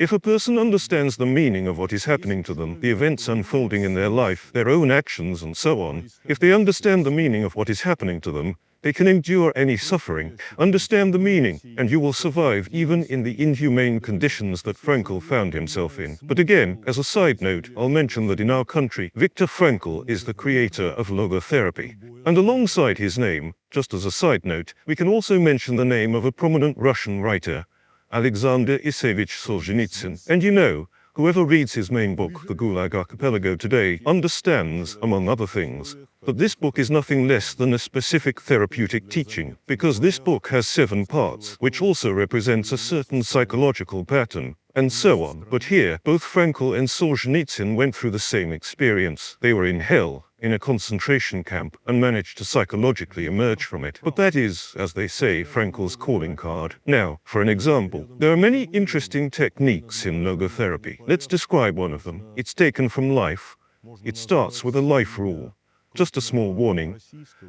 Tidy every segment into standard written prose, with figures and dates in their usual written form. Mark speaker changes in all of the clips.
Speaker 1: If a person understands the meaning of what is happening to them, the events unfolding in their life, their own actions and so on, if they understand the meaning of what is happening to them, they can endure any suffering, understand the meaning, and you will survive even in the inhumane conditions that Frankl found himself in. But again, as a side note, I'll mention that in our country, Viktor Frankl is the creator of logotherapy. And alongside his name, just as a side note, we can also mention the name of a prominent Russian writer, Alexander Isevich Solzhenitsyn. And you know, whoever reads his main book, The Gulag Archipelago, today, understands, among other things, that this book is nothing less than a specific therapeutic teaching, because this book has 7 parts, which also represents a certain psychological pattern, and so on. But here, both Frankl and Solzhenitsyn went through the same experience. They were in hell, in a concentration camp, and managed to psychologically emerge from it. But that is, as they say, Frankl's calling card. Now, for an example, there are many interesting techniques in logotherapy. Let's describe one of them. It's taken from life. It starts with a life rule. Just a small warning.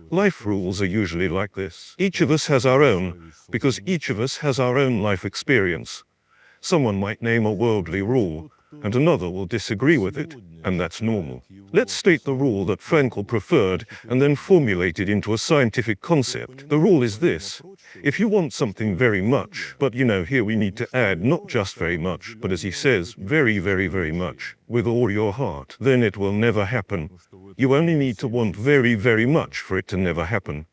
Speaker 1: Life rules are usually like this. Each of us has our own, because each of us has our own life experience. Someone might name a worldly rule, and another will disagree with it, and that's normal. Let's state the rule that Frankl preferred and then formulate it into a scientific concept. The rule is this: if you want something very much, but here we need to add not just very much, but as he says, very, very, very much, with all your heart, then it will never happen. You only need to want very, very much for it to never happen.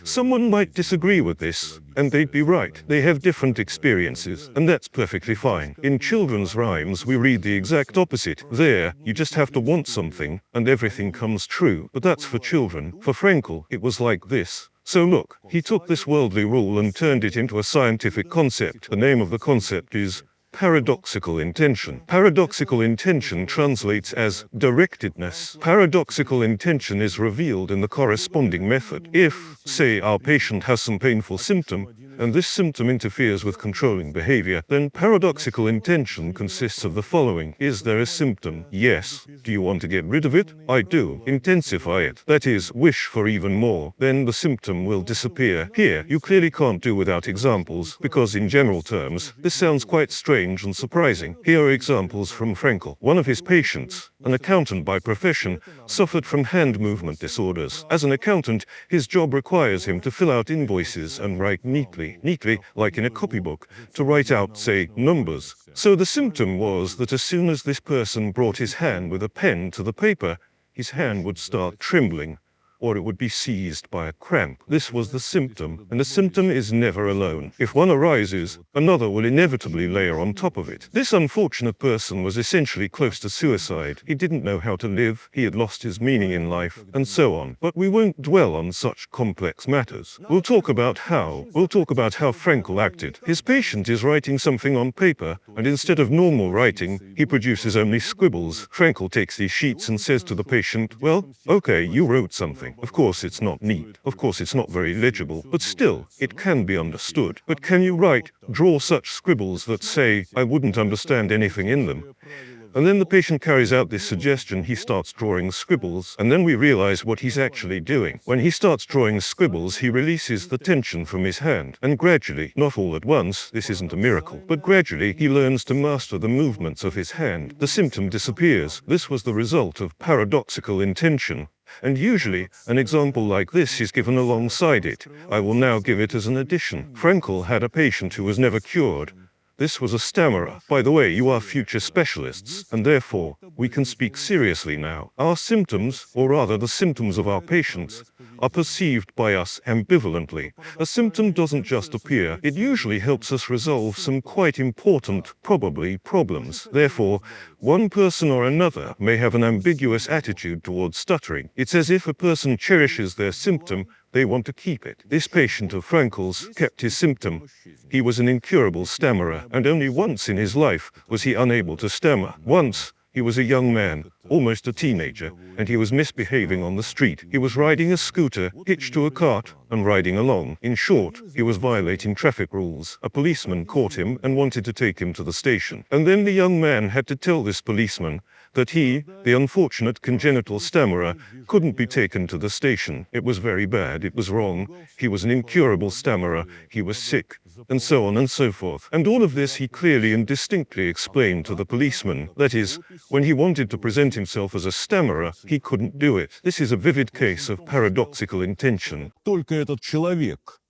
Speaker 1: Someone might disagree with this, and they'd be right. They have different experiences, and that's perfectly fine. In children's rhymes, we read the exact opposite. There, you just have to want something, and everything comes true. But that's for children. For Frankl, it was like this. So look, he took this worldly rule and turned it into a scientific concept. The name of the concept is paradoxical intention. Paradoxical intention translates as directedness. Paradoxical intention is revealed in the corresponding method. If, say, our patient has some painful symptom, and this symptom interferes with controlling behavior, then paradoxical intention consists of the following. Is there a symptom? Yes. Do you want to get rid of it? I do. Intensify it. That is, wish for even more. Then the symptom will disappear. Here, you clearly can't do without examples, because in general terms, this sounds quite strange and surprising. Here are examples from Frankl. One of his patients, an accountant by profession, suffered from hand movement disorders. As an accountant, his job requires him to fill out invoices and write neatly, like in a copybook, to write out, say, numbers. So the symptom was that as soon as this person brought his hand with a pen to the paper, his hand would start trembling, or it would be seized by a cramp. This was the symptom, and the symptom is never alone. If one arises, another will inevitably layer on top of it. This unfortunate person was essentially close to suicide. He didn't know how to live, he had lost his meaning in life, and so on. But we won't dwell on such complex matters. We'll talk about how Frankl acted. His patient is writing something on paper, and instead of normal writing, he produces only scribbles. Frankl takes these sheets and says to the patient, well, okay, you wrote something. Of course it's not neat. Of course it's not very legible. But still, it can be understood. But can you draw such scribbles that say, I wouldn't understand anything in them? And then the patient carries out this suggestion, he starts drawing scribbles, and then we realize what he's actually doing. When he starts drawing scribbles, he releases the tension from his hand, and gradually, not all at once, this isn't a miracle, but gradually he learns to master the movements of his hand. The symptom disappears. This was the result of paradoxical intention. And usually, an example like this is given alongside it. I will now give it as an addition. Frankl had a patient who was never cured. This was a stammerer. By the way, you are future specialists, and therefore, we can speak seriously now. Our symptoms, or rather the symptoms of our patients, are perceived by us ambivalently. A symptom doesn't just appear. It usually helps us resolve some quite important, probably, problems. Therefore, one person or another may have an ambiguous attitude towards stuttering. It's as if a person cherishes their symptom, they want to keep it. This patient of Frankl's kept his symptom. He was an incurable stammerer, and only once in his life was he unable to stammer. Once, he was a young man, almost a teenager, and he was misbehaving on the street. He was riding a scooter, hitched to a cart, and riding along. In short, he was violating traffic rules. A policeman caught him and wanted to take him to the station. And then the young man had to tell this policeman that he, the unfortunate congenital stammerer, couldn't be taken to the station. It was very bad, it was wrong, he was an incurable stammerer, he was sick, and so on and so forth. And all of this he clearly and distinctly explained to the policeman. That is, when he wanted to present himself as a stammerer, he couldn't do it. This is a vivid case of paradoxical intention.
Speaker 2: Только этот человек